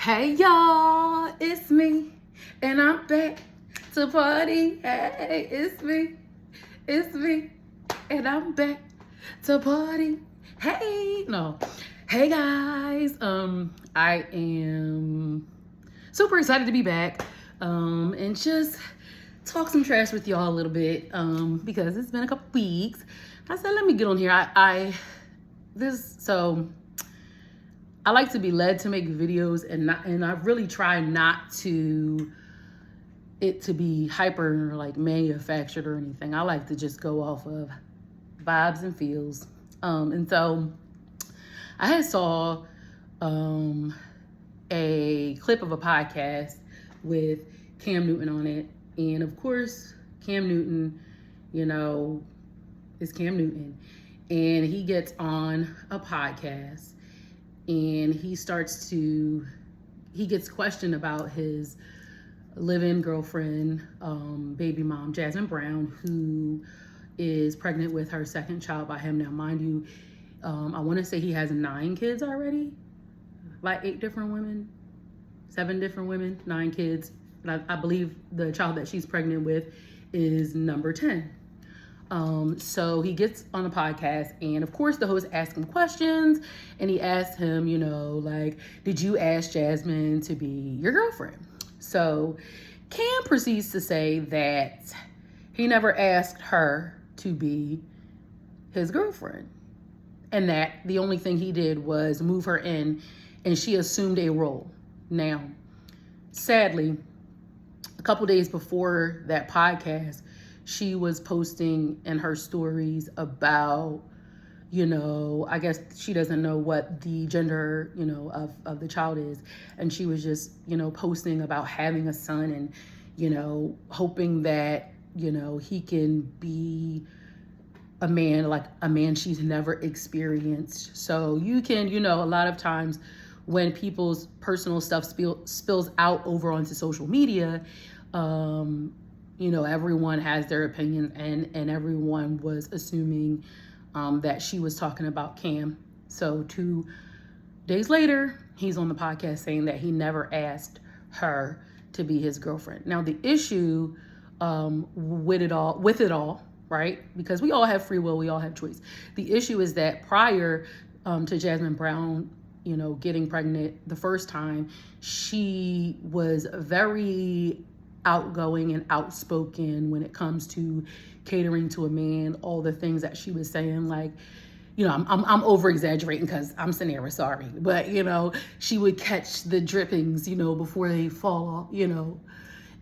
Hey y'all, it's me, and I'm back to party. Hey, it's me, and I'm back to party. Hey, no, hey guys, I am super excited to be back, and just talk some trash with y'all a little bit, because it's been a couple weeks. I said, let me get on here. I like to be led to make videos, and I really try not to be hyper like manufactured or anything. I like to just go off of vibes and feels. And so I had saw a clip of a podcast with Cam Newton on it, and of course Cam Newton, is Cam Newton, and he gets on a podcast. And he gets questioned about his live-in girlfriend, baby mom, Jasmine Brown, who is pregnant with her second child by him. Now, mind you, I want to say he has 9 kids already, like 7 different women, 9 kids. And I believe the child that she's pregnant with is number 10. So he gets on the podcast, and of course the host asked him questions, and he asked him, did you ask Jasmine to be your girlfriend? So Cam proceeds to say that he never asked her to be his girlfriend, and that the only thing he did was move her in, and she assumed a role. Now, sadly, a couple days before that podcast, she was posting in her stories about, I guess she doesn't know what the gender, of the child is. And she was just, posting about having a son and, hoping that, he can be a man, like a man she's never experienced. So you can, a lot of times when people's personal stuff spills out over onto social media, everyone has their opinion, and everyone was assuming that she was talking about Cam. So 2 days later, he's on the podcast saying that he never asked her to be his girlfriend. Now, the issue with it all, right? Because we all have free will, we all have choice. The issue is that prior to Jasmine Brown, getting pregnant the first time, she was very outgoing and outspoken when it comes to catering to a man. All the things that she was saying, like, I'm over exaggerating because I'm Sanera, sorry, but she would catch the drippings, before they fall off,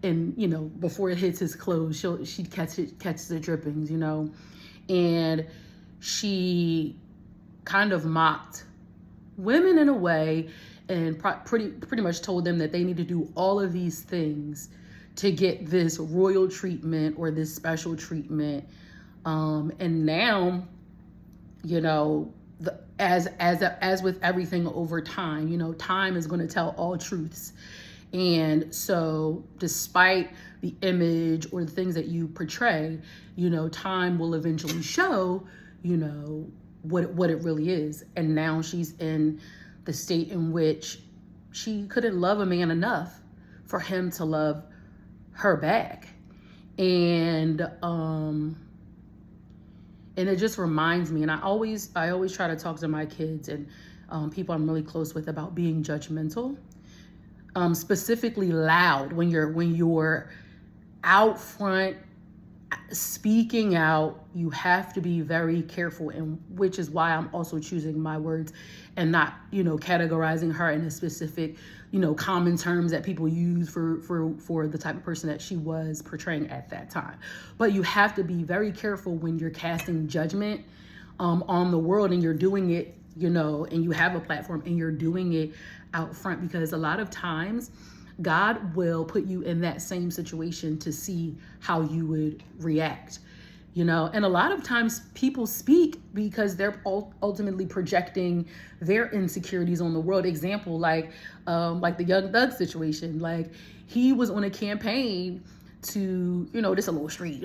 and before it hits his clothes, she'd catch the drippings, and she kind of mocked women in a way, and pretty much told them that they need to do all of these things to get this royal treatment or this special treatment. And now, as with everything over time, time is going to tell all truths. And so despite the image or the things that you portray, time will eventually show, what it really is. And now she's in the state in which she couldn't love a man enough for him to love her back. And it just reminds me, and I always try to talk to my kids and people I'm really close with about being judgmental, specifically loud when you're out front speaking out. You have to be very careful, and which is why I'm also choosing my words and not categorizing her in a specific common terms that people use for the type of person that she was portraying at that time. But you have to be very careful when you're casting judgment on the world, and you're doing it, and you have a platform and you're doing it out front, because a lot of times God will put you in that same situation to see how you would react. And a lot of times people speak because they're ultimately projecting their insecurities on the world. Example, like the Young Thug situation. Like, he was on a campaign to, this a little street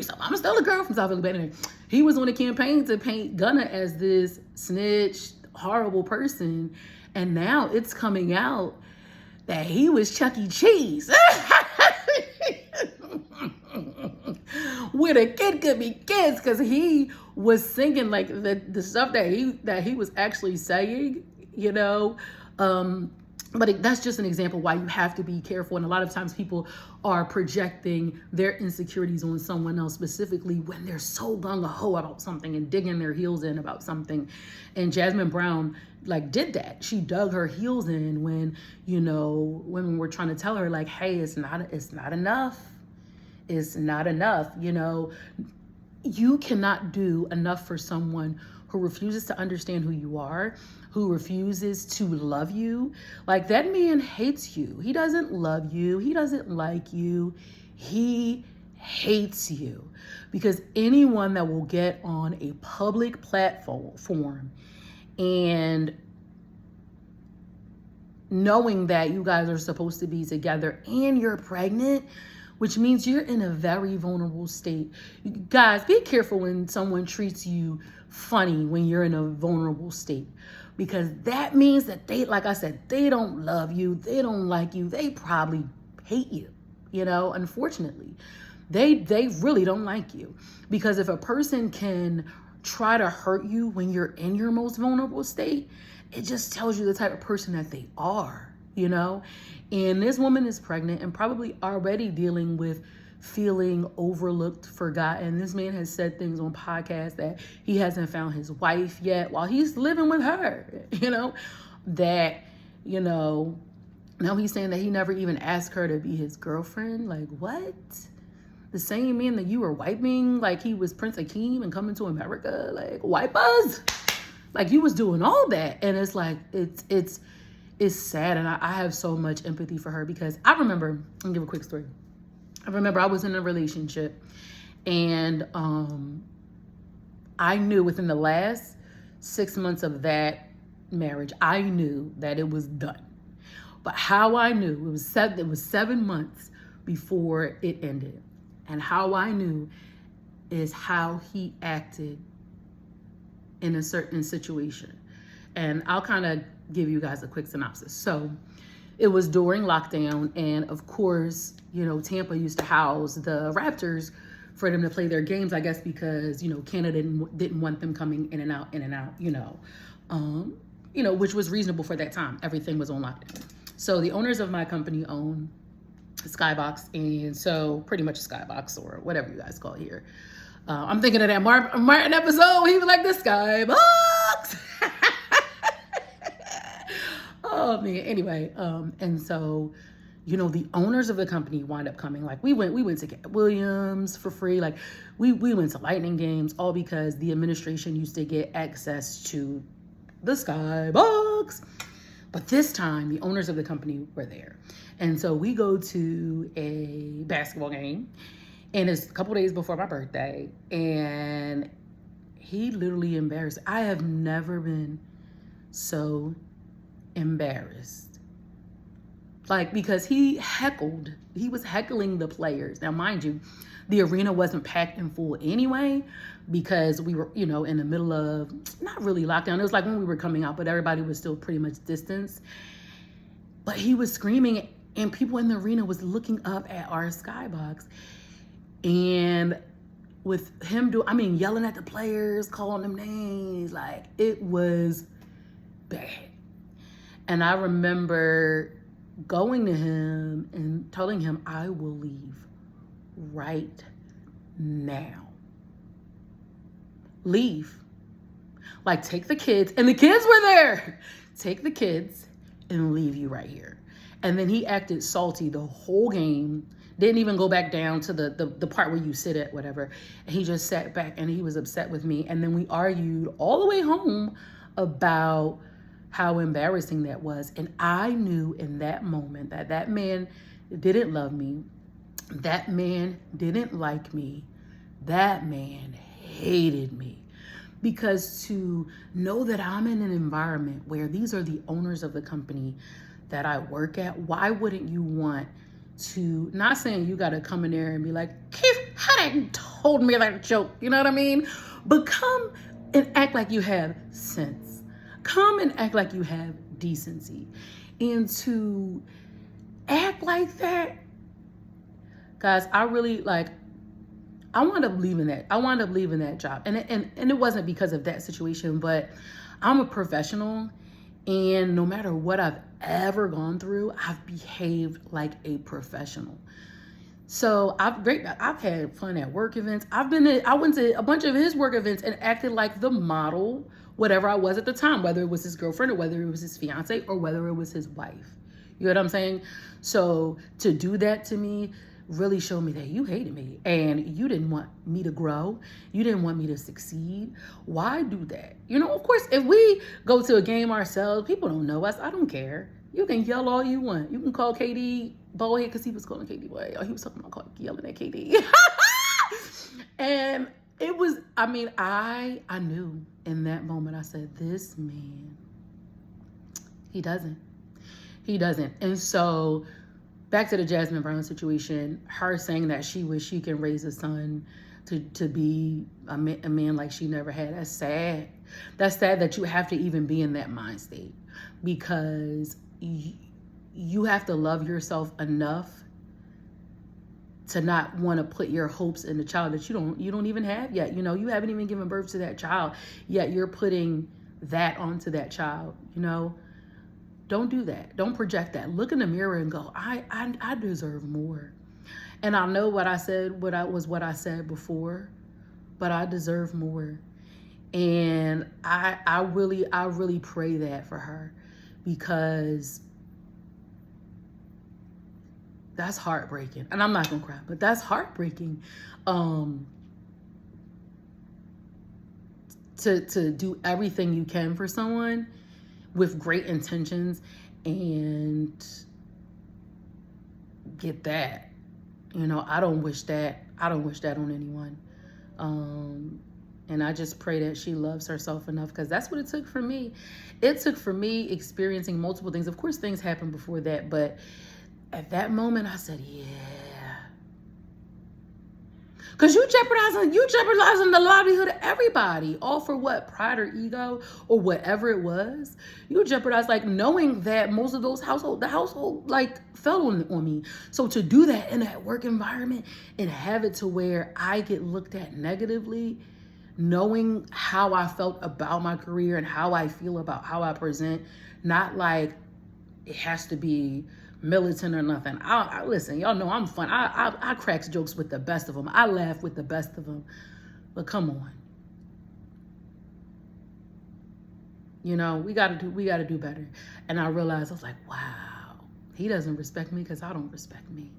stuff. I'm still a girl from South Philly, but anyway, he was on a campaign to paint Gunna as this snitch, horrible person. And now it's coming out that he was Chuck E. Cheese. Where the kid could be kids, because he was singing like the stuff that he was actually saying, you know. But that's just an example why you have to be careful. And a lot of times people are projecting their insecurities on someone else, specifically when they're so gung-ho about something and digging their heels in about something. And Jasmine Brown like did that. She dug her heels in when, you know, women were trying to tell her like, hey, it's not enough. It's not enough. You know, you cannot do enough for someone who refuses to understand who you are, who refuses to love you. Like, that man hates you. He doesn't love you. He doesn't like you. He hates you. Because anyone that will get on a public platform and knowing that you guys are supposed to be together and you're pregnant, which means you're in a very vulnerable state. You guys, be careful when someone treats you funny when you're in a vulnerable state, because that means that they, like I said, they don't love you. They don't like you. They probably hate you. You know, unfortunately, they really don't like you, because if a person can try to hurt you when you're in your most vulnerable state, it just tells you the type of person that they are, you know? And this woman is pregnant and probably already dealing with feeling overlooked, forgotten. This man has said things on podcasts that he hasn't found his wife yet while he's living with her, you know? That, you know, now he's saying that he never even asked her to be his girlfriend. Like, what? The same man that you were wiping like he was Prince Akeem and Coming to America, like, wipe us? Like, you was doing all that. And it's like, it's sad. And I have so much empathy for her, because I remember, I'll give a quick story. I remember I was in a relationship, and I knew within the last 6 months of that marriage, I knew that it was done. But how I knew, it was 7 months before it ended. And how I knew is how he acted in a certain situation. And I'll kind of give you guys a quick synopsis. So it was during lockdown, and of course, you know, Tampa used to house the Raptors for them to play their games, I guess, because, you know, Canada didn't want them coming in and out, you know, which was reasonable for that time. Everything was on lockdown. So the owners of my company own Skybox, and so pretty much Skybox, or whatever you guys call it here. I'm thinking of that Martin episode. He was like, the Skybox. Oh man. Anyway, and so, you know, the owners of the company wind up coming. Like, we went to get Williams for free. Like, we went to Lightning games, all because the administration used to get access to the Skybox. But this time, the owners of the company were there. And so we go to a basketball game, and it's a couple days before my birthday, and he literally embarrassed. I have never been so embarrassed. Like, because he was heckling the players. Now, mind you, the arena wasn't packed in full anyway, because we were, you know, in the middle of, not really lockdown. It was like when we were coming out, but everybody was still pretty much distanced. But he was screaming, and people in the arena was looking up at our Skybox. And with him yelling at the players, calling them names, like, it was bad. And I remember going to him and telling him, I will leave right now. Leave. Like, take the kids, and the kids were there. Take the kids and leave you right here. And then he acted salty the whole game. Didn't even go back down to the part where you sit at, whatever. And he just sat back, and he was upset with me. And then we argued all the way home about how embarrassing that was. And I knew in that moment that that man didn't love me. That man didn't like me. That man hated me. Because to know that I'm in an environment where these are the owners of the company that I work at, why wouldn't you want to, not saying you got to come in there and be like, Keith, how that told me that joke, you know what I mean? But come and act like you have sense. Come and act like you have decency. And to act like that. Guys, I really I wound up leaving that. I wound up leaving that job. And it wasn't because of that situation, but I'm a professional, and no matter what I've ever gone through, I've behaved like a professional. So I've had fun at work events. I went to a bunch of his work events and acted like the model, whatever I was at the time, whether it was his girlfriend or whether it was his fiance or whether it was his wife. You know what I'm saying? So to do that to me really showed me that you hated me and you didn't want me to grow. You didn't want me to succeed. Why do that? You know, of course, if we go to a game ourselves, people don't know us. I don't care. You can yell all you want. You can call KD bald head because he was calling KD boy. He was talking about yelling at KD. And it was, I knew in that moment, I said, this man, he doesn't. And so back to the Jasmine Brown situation, her saying that she wished she can raise a son to be a man like she never had. That's sad. That's sad that you have to even be in that mind state, because you have to love yourself enough to not want to put your hopes in the child that you don't even have yet. You know, you haven't even given birth to that child yet. You're putting that onto that child. You know, don't do that. Don't project that. Look in the mirror and go, I deserve more. And I know what I said, what I said before, but I deserve more. And I really pray that for her, because that's heartbreaking. And I'm not gonna cry, but that's heartbreaking. To do everything you can for someone with great intentions and get that. You know, I don't wish that on anyone. And I just pray that she loves herself enough, because that's what it took for me. It took for me experiencing multiple things. Of course, things happened before that, but at that moment, I said, yeah. Because you jeopardizing the livelihood of everybody. All for what? Pride or ego or whatever it was. You jeopardize, knowing that most of the household fell on me. So to do that in that work environment and have it to where I get looked at negatively, knowing how I felt about my career and how I feel about how I present, not like it has to be militant or nothing. I listen, y'all know I'm fun. I crack jokes with the best of them. I laugh with the best of them. But come on. You know, we gotta do better. And I realized, I was like, wow, he doesn't respect me because I don't respect me.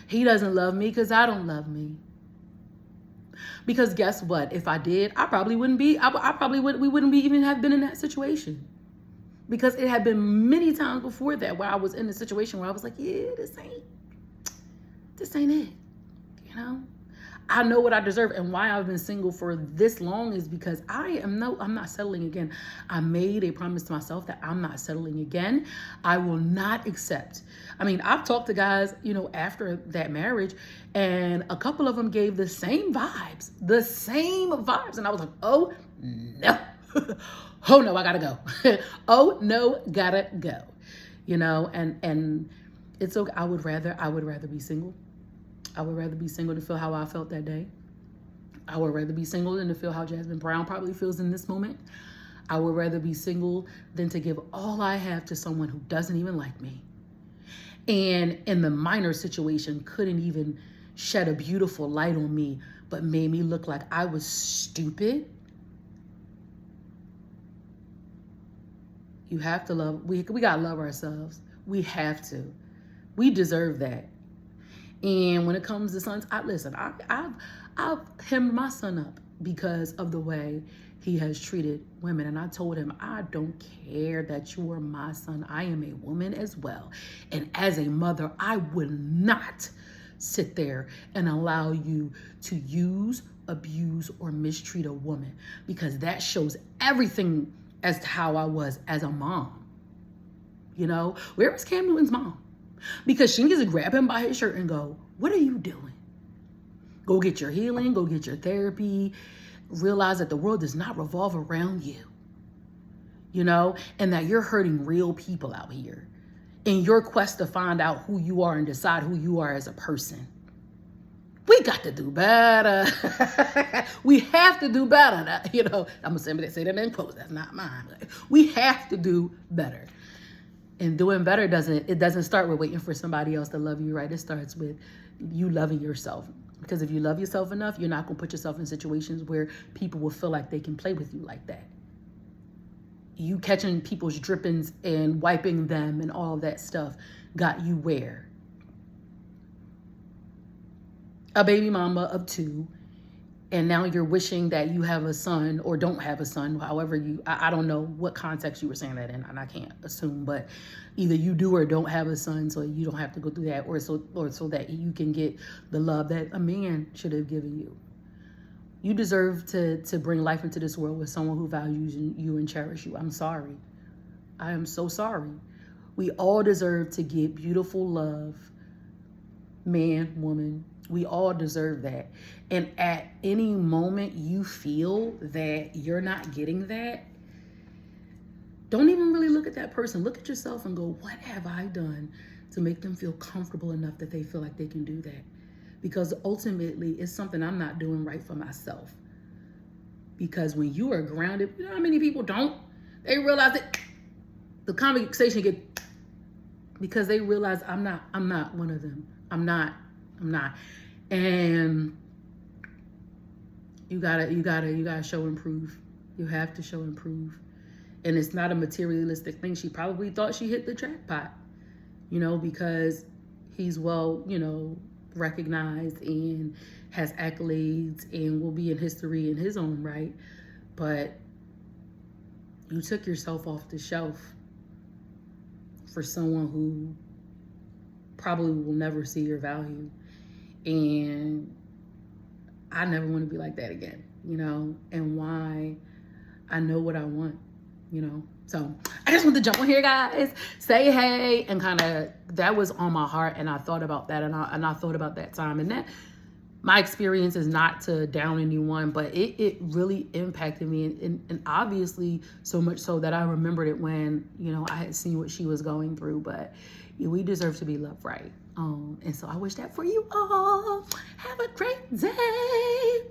He doesn't love me because I don't love me. Because guess what? If I did, we wouldn't even have been in that situation. Because it had been many times before that where I was in a situation where I was like, yeah, this ain't it. You know? I know what I deserve, and why I've been single for this long is because I'm not settling again. I made a promise to myself that I'm not settling again. I will not accept. I've talked to guys, after that marriage, and a couple of them gave the same vibes. And I was like, oh no. Oh no, I gotta go. Oh no, gotta go. And it's okay. I would rather be single. I would rather be single to feel how I felt that day. I would rather be single than to feel how Jasmine Brown probably feels in this moment. I would rather be single than to give all I have to someone who doesn't even like me. And in the minor situation, couldn't even shed a beautiful light on me, but made me look like I was stupid. You have to love, we gotta love ourselves. We have to. We deserve that. And when it comes to sons, I've hemmed my son up because of the way he has treated women. And I told him, I don't care that you are my son. I am a woman as well. And as a mother, I would not sit there and allow you to use, abuse, or mistreat a woman, because that shows everything as to how I was as a mom. Where was Cam Newton's mom? Because she gets to grab him by his shirt and go, what are you doing? Go get your healing, go get your therapy. Realize that the world does not revolve around you. And that you're hurting real people out here. in your quest to find out who you are and decide who you are as a person. We got to do better. We have to do better. You know, I'm going to say that in quotes. That's not mine. We have to do better. And doing better doesn't start with waiting for somebody else to love you, right? It starts with you loving yourself. Because if you love yourself enough, you're not going to put yourself in situations where people will feel like they can play with you like that. You catching people's drippings and wiping them and all that stuff got you where? A baby mama of 2, and now you're wishing that you have a son or don't have a son, however I don't know what context you were saying that in, and I can't assume, but either you do or don't have a son, so you don't have to go through that, or so that you can get the love that a man should have given you. You deserve to bring life into this world with someone who values you and cherishes you. I'm sorry. I am so sorry. We all deserve to get beautiful love, man, woman. We all deserve that. And at any moment you feel that you're not getting that, don't even really look at that person. Look at yourself and go, what have I done to make them feel comfortable enough that they feel like they can do that? Because ultimately, it's something I'm not doing right for myself. Because when you are grounded, you know how many people don't? They realize that the conversation get, because they realize I'm not one of them. I'm not. And you gotta show and prove. You have to show and prove. And it's not a materialistic thing. She probably thought she hit the jackpot, you know, because he's well, you know, recognized and has accolades and will be in history in his own right. But you took yourself off the shelf for someone who probably will never see your value. And I never want to be like that again, you know, and why I know what I want, you know. So I just want to jump on here, guys, say hey, and kind of, that was on my heart, and I thought about that, and I thought about that time, and that my experience is not to down anyone, but it really impacted me, and obviously so much so that I remembered it when, you know, I had seen what she was going through. But we deserve to be loved right. And so I wish that for you all. Have a great day.